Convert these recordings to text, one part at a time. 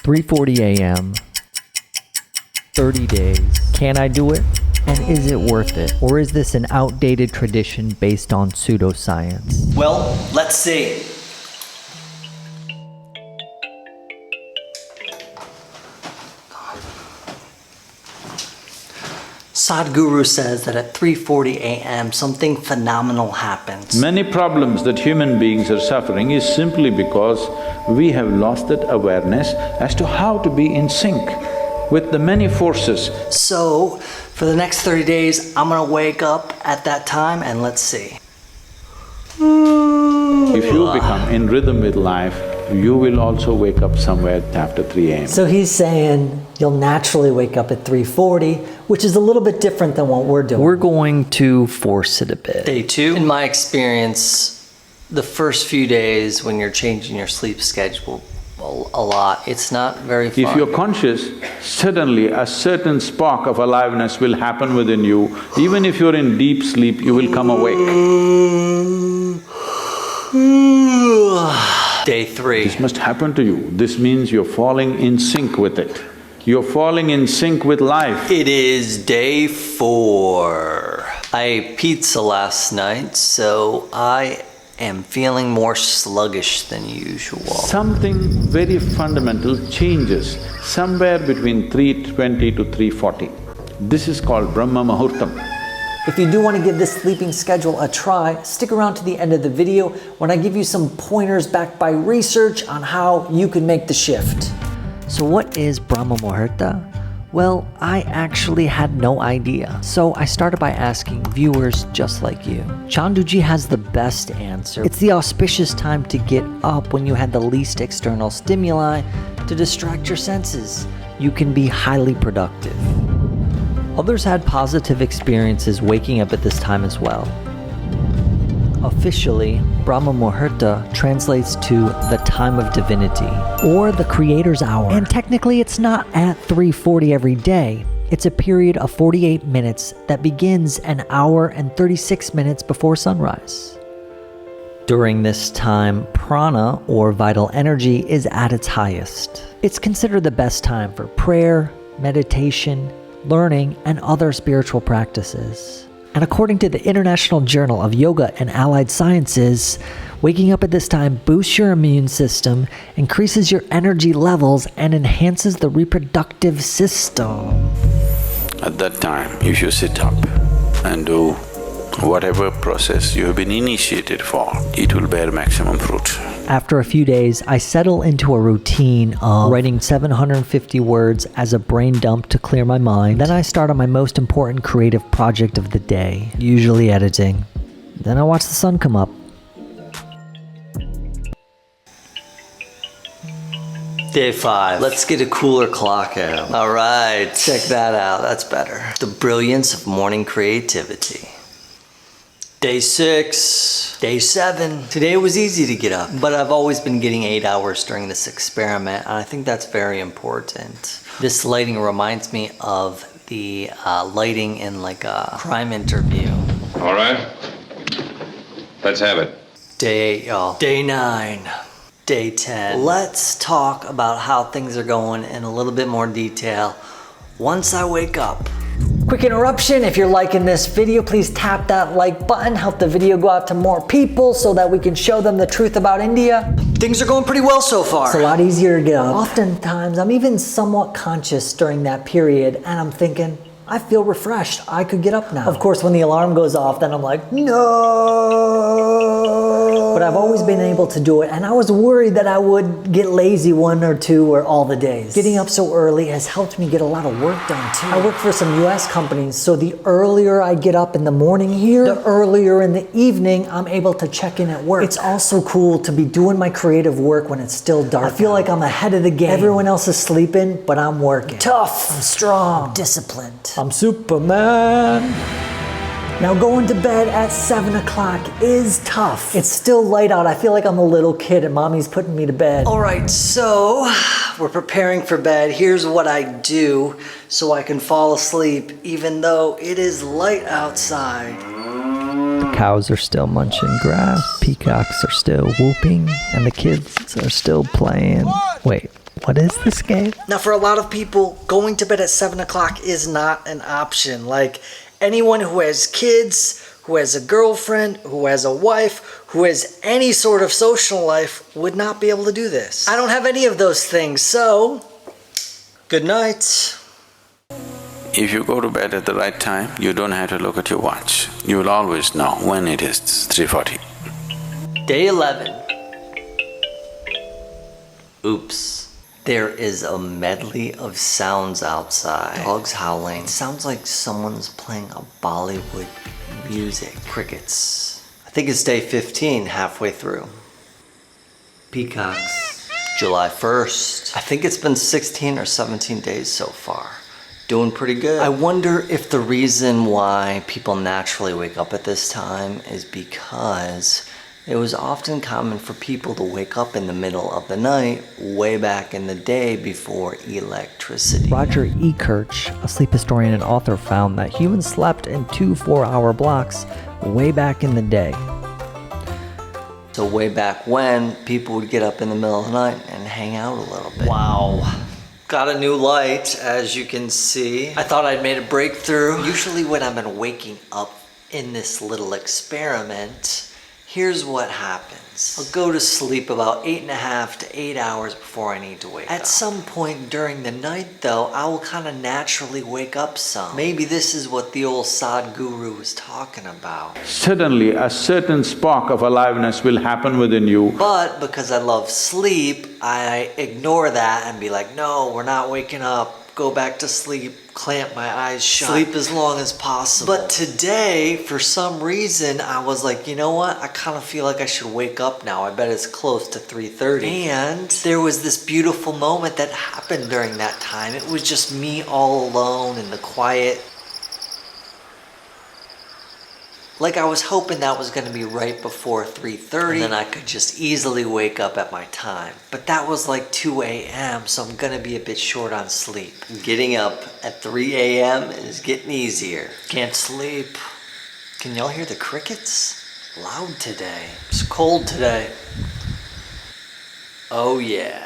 3:40 a.m., 30 days. Can I do it? And is it worth it? Or is this an outdated tradition based on pseudoscience? Well, let's see. Sadhguru says that at 3:40 a.m. something phenomenal happens. Many problems that human beings are suffering is simply because we have lost that awareness as to how to be in sync with the many forces. So, for the next 30 days, I'm gonna wake up at that time and let's see. If you become in rhythm with life, you will also wake up somewhere after 3 a.m. So he's saying you'll naturally wake up at 3:40, which is a little bit different than what we're doing. We're going to force it a bit. Day 2. In my experience, the first few days when you're changing your sleep schedule a lot, it's not very fun. If you're conscious, suddenly a certain spark of aliveness will happen within you. Even if you're in deep sleep, you will come awake. Day 3. This must happen to you. This means you're falling in sync with it. You're falling in sync with life. It is day 4. I ate pizza last night, so I am feeling more sluggish than usual. Something very fundamental changes somewhere between 3:20 to 3:40. This is called Brahma Muhurta. If you do want to give this sleeping schedule a try, stick around to the end of the video when I give you some pointers backed by research on how you can make the shift. So what is Brahma Muhurta? Well, I actually had no idea, so I started by asking viewers just like you. Chanduji has the best answer. It's the auspicious time to get up when you had the least external stimuli to distract your senses. You can be highly productive. Others had positive experiences waking up at this time as well. Officially, Brahma Muhurta translates to the time of divinity, or the creator's hour. And technically it's not at 3:40 every day. It's a period of 48 minutes that begins an hour and 36 minutes before sunrise. During this time, prana, or vital energy, is at its highest. It's considered the best time for prayer, meditation, learning, and other spiritual practices. And according to the International Journal of Yoga and Allied Sciences, waking up at this time boosts your immune system, increases your energy levels, and enhances the reproductive system. At that time, you should sit up and do whatever process you have been initiated for. It will bear maximum fruit. After a few days, I settle into a routine of writing 750 words as a brain dump to clear my mind. Then I start on my most important creative project of the day, usually editing. Then I watch the sun come up. Day 5. Let's get a cooler clock out. All right, check that out. That's better. The brilliance of morning creativity. Day 6. Day 7. Today was easy to get up, but I've always been getting 8 hours during this experiment, and I think that's very important. This lighting reminds me of the lighting in like a crime interview. All right, let's have it. Day 8, y'all. Day 9. Day 10. Let's talk about how things are going in a little bit more detail once I wake up. Quick interruption, if you're liking this video, please tap that like button, help the video go out to more people so that we can show them the truth about India. Things are going pretty well so far. It's a lot easier to get up. Oftentimes, I'm even somewhat conscious during that period, and I'm thinking, I feel refreshed, I could get up now. Of course, when the alarm goes off, then I'm like, no! But I've always been able to do it, and I was worried that I would get lazy 1 or 2 or all the days. Getting up so early has helped me get a lot of work done too. I work for some US companies, so the earlier I get up in the morning here, the earlier in the evening I'm able to check in at work. It's also cool to be doing my creative work when it's still dark. I feel like I'm ahead of the game. Everyone else is sleeping, but I'm working. Tough, I'm strong, I'm disciplined. I'm Superman. Now going to bed at 7 o'clock is tough. It's still light out. I feel like I'm a little kid and mommy's putting me to bed. All right, so we're preparing for bed. Here's what I do so I can fall asleep even though it is light outside. The cows are still munching grass, peacocks are still whooping, and the kids are still playing. Wait, What is this game? Now, for a lot of people, going to bed at 7 o'clock is not an option. Like, anyone who has kids, who has a girlfriend, who has a wife, who has any sort of social life would not be able to do this. I don't have any of those things, so good night. If you go to bed at the right time, you don't have to look at your watch. You will always know when it is 3:40. Day 11. Oops. There is a medley of sounds outside. Dogs howling. It sounds like someone's playing a Bollywood music. Crickets. I think it's day 15, halfway through. Peacocks. July 1st. I think it's been 16 or 17 days so far. Doing pretty good. I wonder if the reason why people naturally wake up at this time is because it was often common for people to wake up in the middle of the night way back in the day before electricity. Roger E. Kirch, a sleep historian and author, found that humans slept in 2 4-hour blocks way back in the day. So way back when, people would get up in the middle of the night and hang out a little bit. Wow. Got a new light, as you can see. I thought I'd made a breakthrough. Usually when I've been waking up in this little experiment, here's what happens. I'll go to sleep about 8.5 to 8 hours before I need to wake up. At some point during the night though, I will kind of naturally wake up some. Maybe this is what the old Sadhguru was talking about. Suddenly, a certain spark of aliveness will happen within you. But because I love sleep, I ignore that and be like, no, we're not waking up. Go back to sleep, clamp my eyes shut. Sleep as long as possible. But today, for some reason, I was like, you know what? I kind of feel like I should wake up now. I bet it's close to 3:30. And there was this beautiful moment that happened during that time. It was just me all alone in the quiet. Like I was hoping that was going to be right before 3:30 and then I could just easily wake up at my time. But that was like 2 a.m. so I'm going to be a bit short on sleep. Getting up at 3 a.m. is getting easier. Can't sleep. Can y'all hear the crickets? Loud today. It's cold today. Oh yeah.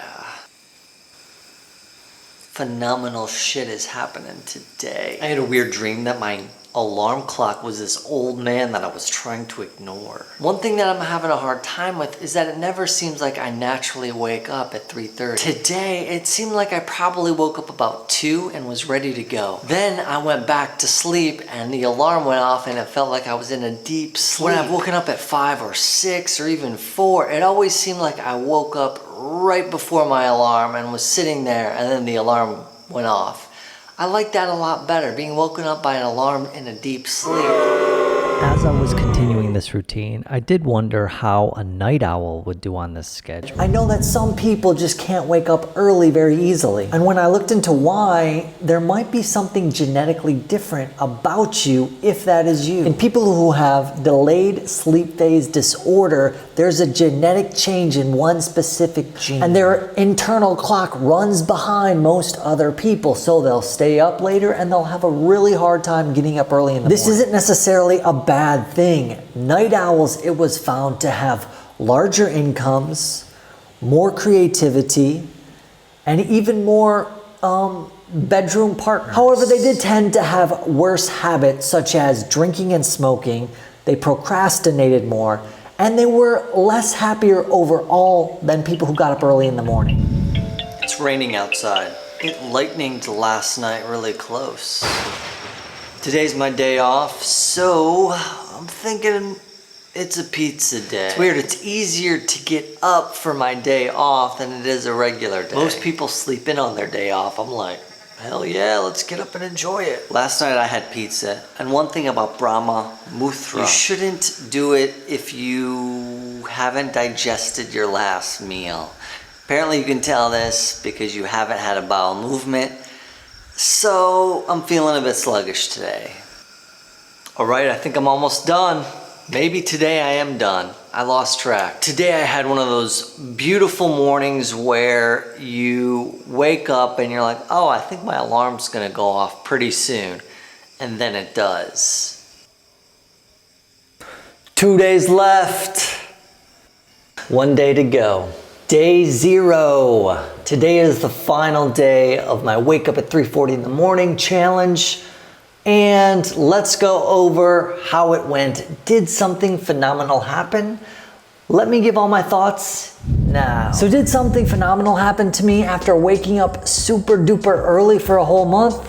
Phenomenal shit is happening today. I had a weird dream that my alarm clock was this old man that I was trying to ignore. One thing that I'm having a hard time with is that it never seems like I naturally wake up at 3:30. Today, it seemed like I probably woke up about 2 and was ready to go. Then I went back to sleep and the alarm went off and it felt like I was in a deep sleep. When I've woken up at 5 or 6 or even 4, it always seemed like I woke up right before my alarm and was sitting there and then the alarm went off. I like that a lot better, being woken up by an alarm in a deep sleep. As I was continuing this routine, I did wonder how a night owl would do on this schedule. I know that some people just can't wake up early very easily. And when I looked into why, there might be something genetically different about you if that is you. In people who have delayed sleep phase disorder, there's a genetic change in one specific gene. And their internal clock runs behind most other people, so they'll stay up later and they'll have a really hard time getting up early in the morning. This isn't necessarily a bad thing. Night owls, it was found to have larger incomes, more creativity, and even more bedroom partners. However, they did tend to have worse habits such as drinking and smoking. They procrastinated more, and they were less happier overall than people who got up early in the morning. It's raining outside. It lightninged last night really close. Today's my day off, so I'm thinking it's a pizza day. It's weird, it's easier to get up for my day off than it is a regular day. Most people sleep in on their day off. I'm like, hell yeah, let's get up and enjoy it. Last night I had pizza, and one thing about Brahma Muhurta, you shouldn't do it if you haven't digested your last meal. Apparently you can tell this because you haven't had a bowel movement. So I'm feeling a bit sluggish today. All right, I think I'm almost done. Maybe today I am done. I lost track. Today I had one of those beautiful mornings where you wake up and you're like, oh, I think my alarm's gonna go off pretty soon. And then it does. 2 days left. 1 day to go. Day 0. Today is the final day of my wake up at 3:40 in the morning challenge. And let's go over how it went. Did something phenomenal happen? Let me give all my thoughts now. So did something phenomenal happen to me after waking up super duper early for a whole month?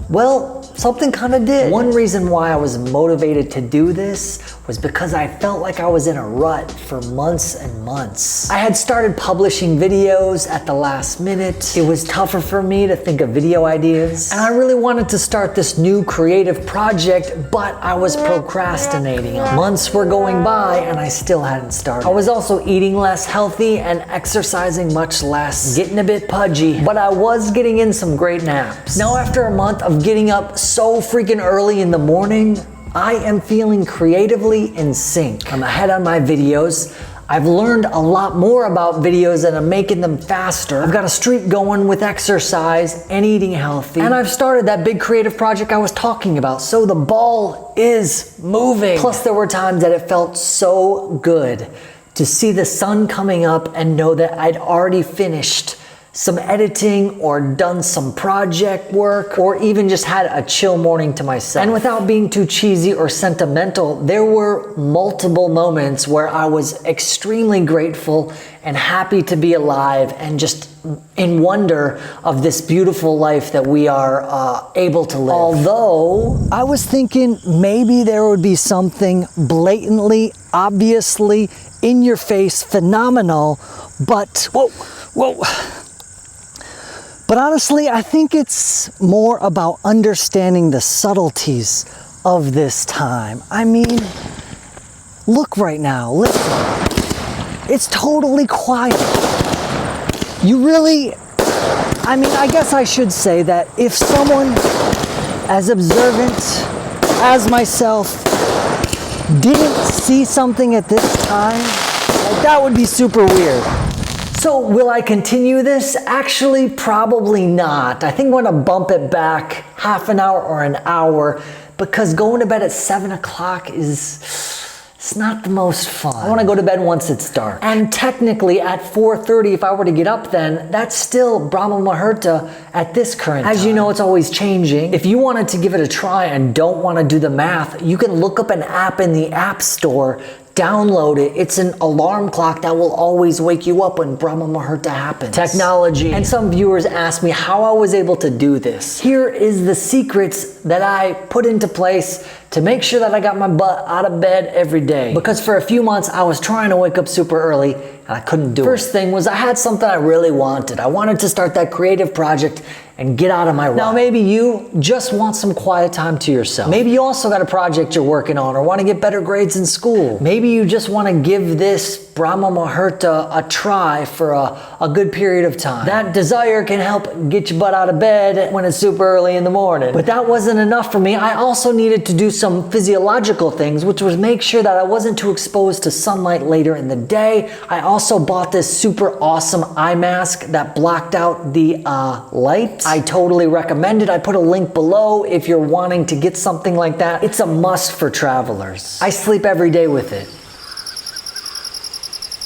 Well, something kind of did. One reason why I was motivated to do this was because I felt like I was in a rut for months and months. I had started publishing videos at the last minute. It was tougher for me to think of video ideas. And I really wanted to start this new creative project, but I was procrastinating. Months were going by and I still hadn't started. I was also eating less healthy and exercising much less, getting a bit pudgy, but I was getting in some great naps. Now after a month of getting up so freaking early in the morning, I am feeling creatively in sync. I'm ahead on my videos. I've learned a lot more about videos and I'm making them faster. I've got a streak going with exercise and eating healthy. And I've started that big creative project I was talking about. So the ball is moving. Plus there were times that it felt so good to see the sun coming up and know that I'd already finished some editing or done some project work or even just had a chill morning to myself. And without being too cheesy or sentimental, there were multiple moments where I was extremely grateful and happy to be alive and just in wonder of this beautiful life that we are able to live. Although I was thinking maybe there would be something blatantly, obviously, in your face, phenomenal, but whoa. But honestly, I think it's more about understanding the subtleties of this time. I mean, look right now, listen. It's totally quiet. You really, I guess I should say that if someone as observant as myself didn't see something at this time, like that would be super weird. So will I continue this? Actually, probably not. I think I'm gonna bump it back half an hour or an hour because going to bed at 7 o'clock it's not the most fun. I wanna go to bed once it's dark. And technically at 4:30, if I were to get up then, that's still Brahma Muhurta at this current time. As you know, it's always changing. If you wanted to give it a try and don't wanna do the math, you can look up an app in the App Store, download it. It's an alarm clock that will always wake you up when Brahma Muhurta happens. Technology. And some viewers asked me how I was able to do this. Here is the secrets that I put into place to make sure that I got my butt out of bed every day. Because for a few months I was trying to wake up super early and I couldn't do it. First thing was I had something I really wanted. I wanted to start that creative project and get out of my rut. Now maybe you just want some quiet time to yourself. Maybe you also got a project you're working on or want to get better grades in school. Maybe you just want to give this Brahma Muhurta a try for a good period of time. That desire can help get your butt out of bed when it's super early in the morning. But that wasn't enough for me. I also needed to do some physiological things, which was make sure that I wasn't too exposed to sunlight later in the day. I also bought this super awesome eye mask that blocked out the light. I totally recommend it. I put a link below if you're wanting to get something like that. It's a must for travelers. I sleep every day with it.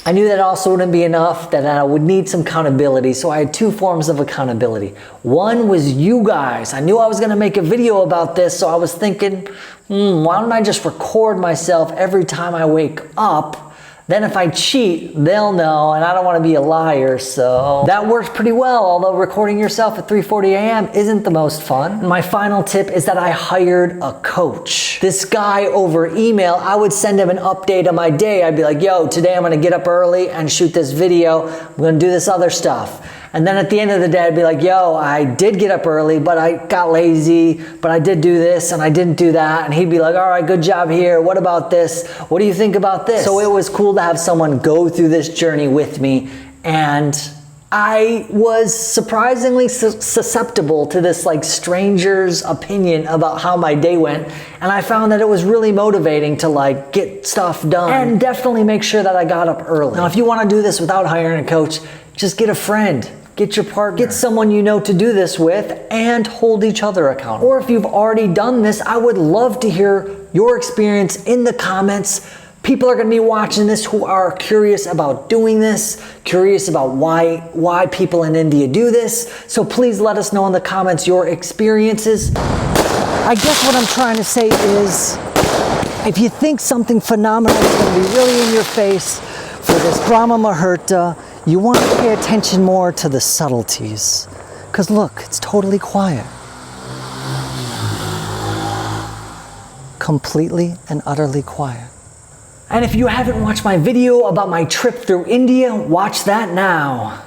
I knew that also wouldn't be enough, that I would need some accountability, so I had two forms of accountability. One was you guys. I knew I was gonna make a video about this, so I was thinking, why don't I just record myself every time I wake up? Then if I cheat, they'll know, and I don't want to be a liar, so that works pretty well, although recording yourself at 3:40 a.m. isn't the most fun. My final tip is that I hired a coach. This guy over email, I would send him an update of my day. I'd be like, yo, today I'm gonna get up early and shoot this video. I'm gonna do this other stuff. And then at the end of the day, I'd be like, yo, I did get up early, but I got lazy, but I did do this and I didn't do that. And he'd be like, all right, good job here. What about this? What do you think about this? So it was cool to have someone go through this journey with me. And I was surprisingly susceptible to this like stranger's opinion about how my day went. And I found that it was really motivating to like get stuff done and definitely make sure that I got up early. Now, if you want to do this without hiring a coach, just get a friend. Get your partner. Get someone you know to do this with and hold each other accountable. Or if you've already done this, I would love to hear your experience in the comments. People are going to be watching this who are curious about doing this, curious about why people in India do this. So please let us know in the comments your experiences. I guess what I'm trying to say is, if you think something phenomenal is going to be really in your face for this Brahma Muhurta, you want to pay attention more to the subtleties. Because look, it's totally quiet. Completely and utterly quiet. And if you haven't watched my video about my trip through India, watch that now.